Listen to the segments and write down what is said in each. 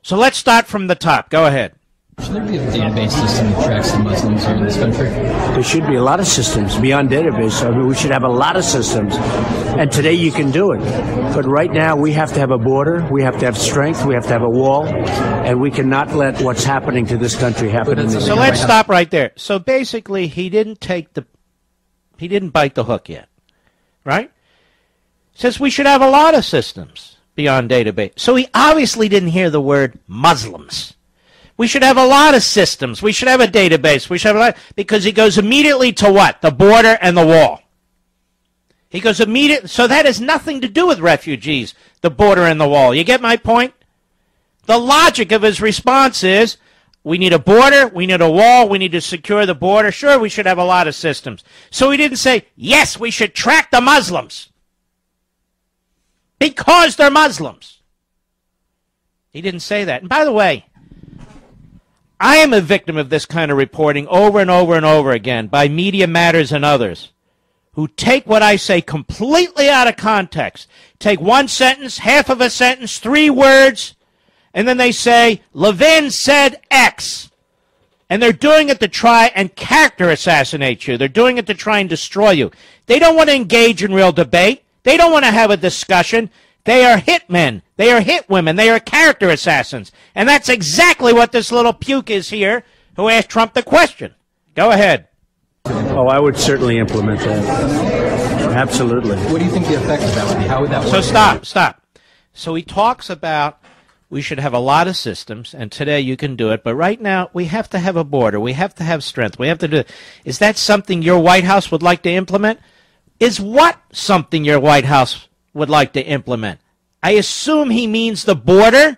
So let's start from the top. Go ahead. Should there be a database system that tracks the Muslims here in this country? There should be a lot of systems beyond database. I mean, we should have a lot of systems. And today you can do it. But right now we have to have a border. We have to have strength. We have to have a wall. And we cannot let what's happening to this country happen in this So let's stop right there. So basically he didn't bite the hook yet. Right? Says we should have a lot of systems beyond database. So he obviously didn't hear the word Muslims. We should have a lot of systems. We should have a database. We should have a lot, because he goes immediately to what? The border and the wall. He goes immediately. So that has nothing to do with refugees, the border and the wall. You get my point? The logic of his response is, we need a border, we need a wall, we need to secure the border. Sure, we should have a lot of systems. So he didn't say, yes, we should track the Muslims, because they're Muslims. He didn't say that. And by the way, I am a victim of this kind of reporting over and over and over again by Media Matters and others who take what I say completely out of context. Take one sentence, half of a sentence, 3 words, and then they say, Levin said X. And they're doing it to try and character assassinate you. They're doing it to try and destroy you. They don't want to engage in real debate. They don't want to have a discussion. They are hitmen. They are hitwomen. They are character assassins. And that's exactly what this little puke is here who asked Trump the question. Go ahead. Oh, I would certainly implement that. Absolutely. What do you think the effect of that would be? How would that work? So stop. So he talks about we should have a lot of systems, and today you can do it, but right now we have to have a border. We have to have strength. We have to do it. Is that something your White House would like to implement? Is what something your White House would like to implement? I assume he means the border.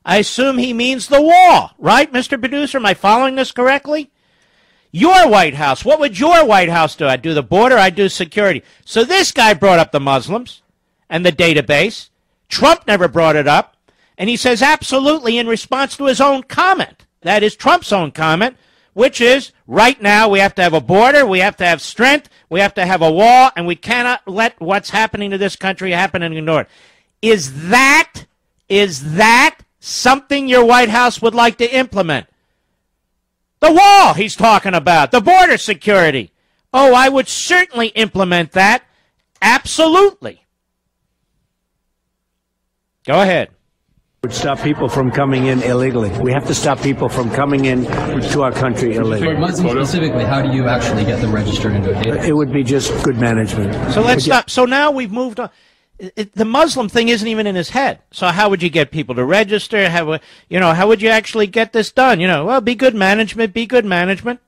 I assume he means the wall, right, Mr. Producer? Am I following this correctly? Your White House, what would your White House do? I'd do the border, I'd do security. So this guy brought up the Muslims and the database. Trump never brought it up. And he says absolutely in response to his own comment. That is Trump's own comment, which is right now we have to have a border, we have to have strength, we have to have a wall, and we cannot let what's happening to this country happen and ignore it. Is that something your White House would like to implement? The wall he's talking about, the border security. Oh, I would certainly implement that. Absolutely. Go ahead. Would stop people from coming in illegally. We have to stop people from coming in to our country illegally. For Muslims specifically, how do you actually get them registered into a database? It would be just good management. So let's stop. So now we've moved on. The Muslim thing isn't even in his head. So how would you get people to register? How would you actually get this done? Well, be good management, be good management.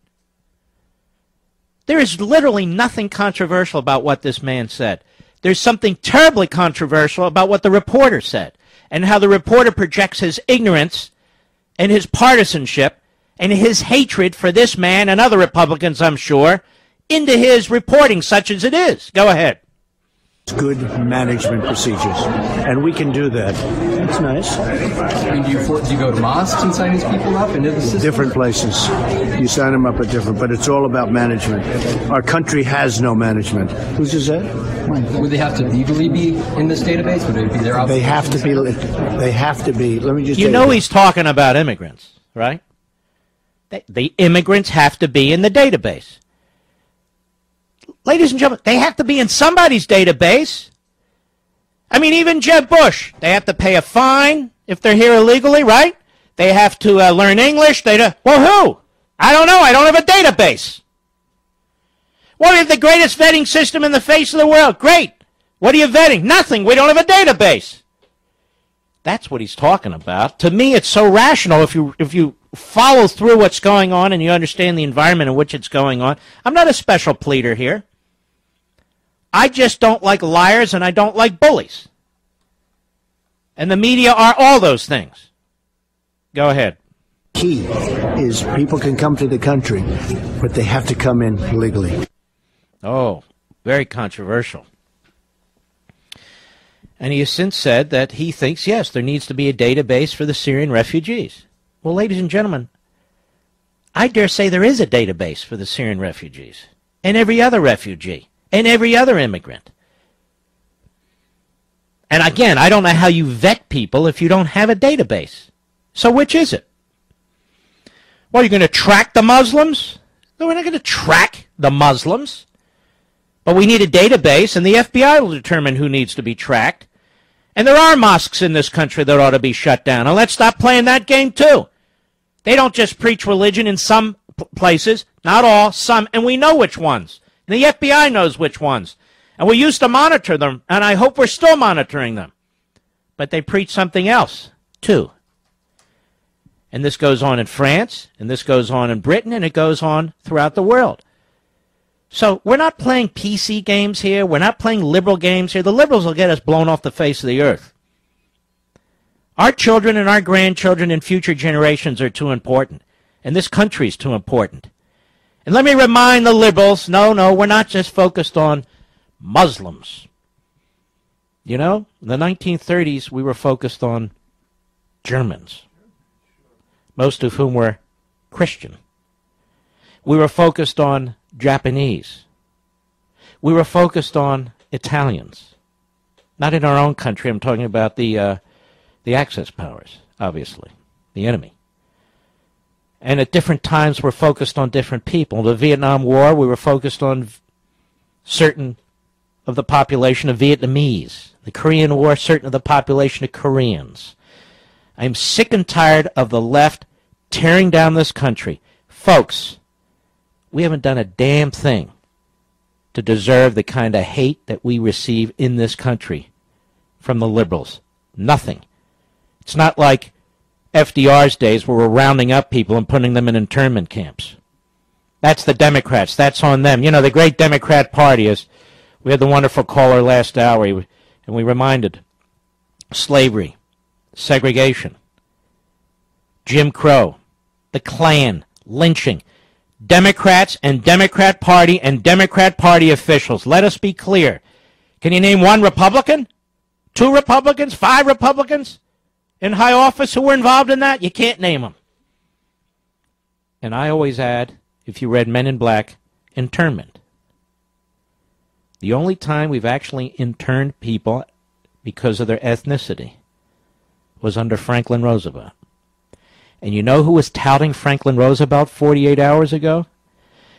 There is literally nothing controversial about what this man said. There's something terribly controversial about what the reporter said and how the reporter projects his ignorance and his partisanship and his hatred for this man and other Republicans, I'm sure, into his reporting, such as it is. Go ahead. Good management procedures, and we can do that. That's nice. And do you go to mosques and sign these people up into the system? Different places. You sign them up at different, but it's all about management. Our country has no management. Who's is that? Would they have to legally be in this database? Would it be their obligation? They have to be. Let me just. He's talking about immigrants, right? The immigrants have to be in the database. Ladies and gentlemen, they have to be in somebody's database. I mean, even Jeb Bush, they have to pay a fine if they're here illegally, right? They have to learn English. Well, who? I don't know. I don't have a database. Well, we have the greatest vetting system in the face of the world. Great. What are you vetting? Nothing. We don't have a database. That's what he's talking about. To me, it's so rational if you follow through what's going on and you understand the environment in which it's going on. I'm not a special pleader here. I just don't like liars and I don't like bullies. And the media are all those things. Go ahead. Key is people can come to the country, but they have to come in legally. Oh, very controversial. And he has since said that he thinks, yes, there needs to be a database for the Syrian refugees. Well, ladies and gentlemen, I dare say there is a database for the Syrian refugees and every other refugee and every other immigrant. And again, I don't know how you vet people if you don't have a database. So which is it? Well, you're going to track the Muslims? No, we're not going to track the Muslims. But we need a database, and the FBI will determine who needs to be tracked. And there are mosques in this country that ought to be shut down. And let's stop playing that game, too. They don't just preach religion in some places, not all, some, and we know which ones. And the FBI knows which ones. And we used to monitor them, and I hope we're still monitoring them. But they preach something else, too. And this goes on in France, and this goes on in Britain, and it goes on throughout the world. So we're not playing PC games here. We're not playing liberal games here. The liberals will get us blown off the face of the earth. Our children and our grandchildren and future generations are too important. And this country is too important. And let me remind the liberals, no, we're not just focused on Muslims. You know, in the 1930s, we were focused on Germans, most of whom were Christian. We were focused on Japanese. We were focused on Italians. Not in our own country. I'm talking about the Axis powers, obviously, the enemy. And at different times, we're focused on different people. The Vietnam War, we were focused on certain of the population of Vietnamese. The Korean War, certain of the population of Koreans. I'm sick and tired of the left tearing down this country. Folks, we haven't done a damn thing to deserve the kind of hate that we receive in this country from the liberals. Nothing. It's not like FDR's days where we're rounding up people and putting them in internment camps. That's the Democrats. That's on them. You know, the great Democrat Party is, we had the wonderful caller last hour, and we reminded slavery, segregation, Jim Crow, the Klan, lynching, Democrats and Democrat Party and Democrat Party officials. Let us be clear. Can you name one Republican? 2 Republicans? 5 Republicans in high office who were involved in that? You can't name them. And I always add, if you read Men in Black, internment. The only time we've actually interned people because of their ethnicity was under Franklin Roosevelt. And you know who was touting Franklin Roosevelt 48 hours ago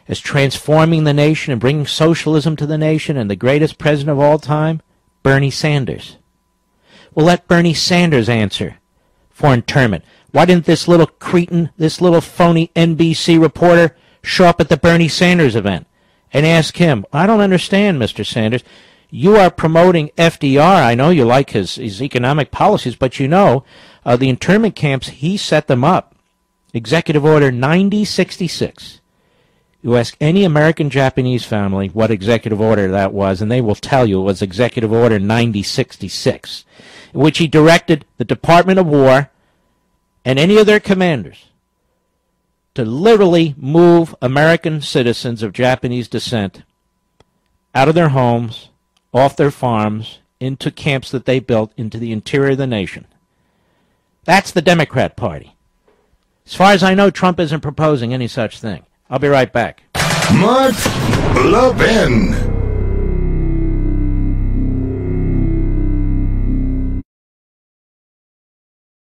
as transforming the nation and bringing socialism to the nation and the greatest president of all time? Bernie Sanders. Well, let Bernie Sanders answer for internment. Why didn't this little cretin, this little phony NBC reporter show up at the Bernie Sanders event and ask him, I don't understand, Mr. Sanders. You are promoting FDR. I know you like his economic policies, but you know the internment camps, he set them up. Executive Order 9066. You ask any American Japanese family what executive order that was, and they will tell you it was Executive Order 9066, in which he directed the Department of War and any of their commanders to literally move American citizens of Japanese descent out of their homes, off their farms, into camps that they built into the interior of the nation. That's the Democrat Party. As far as I know, Trump isn't proposing any such thing. I'll be right back. Mark Levin.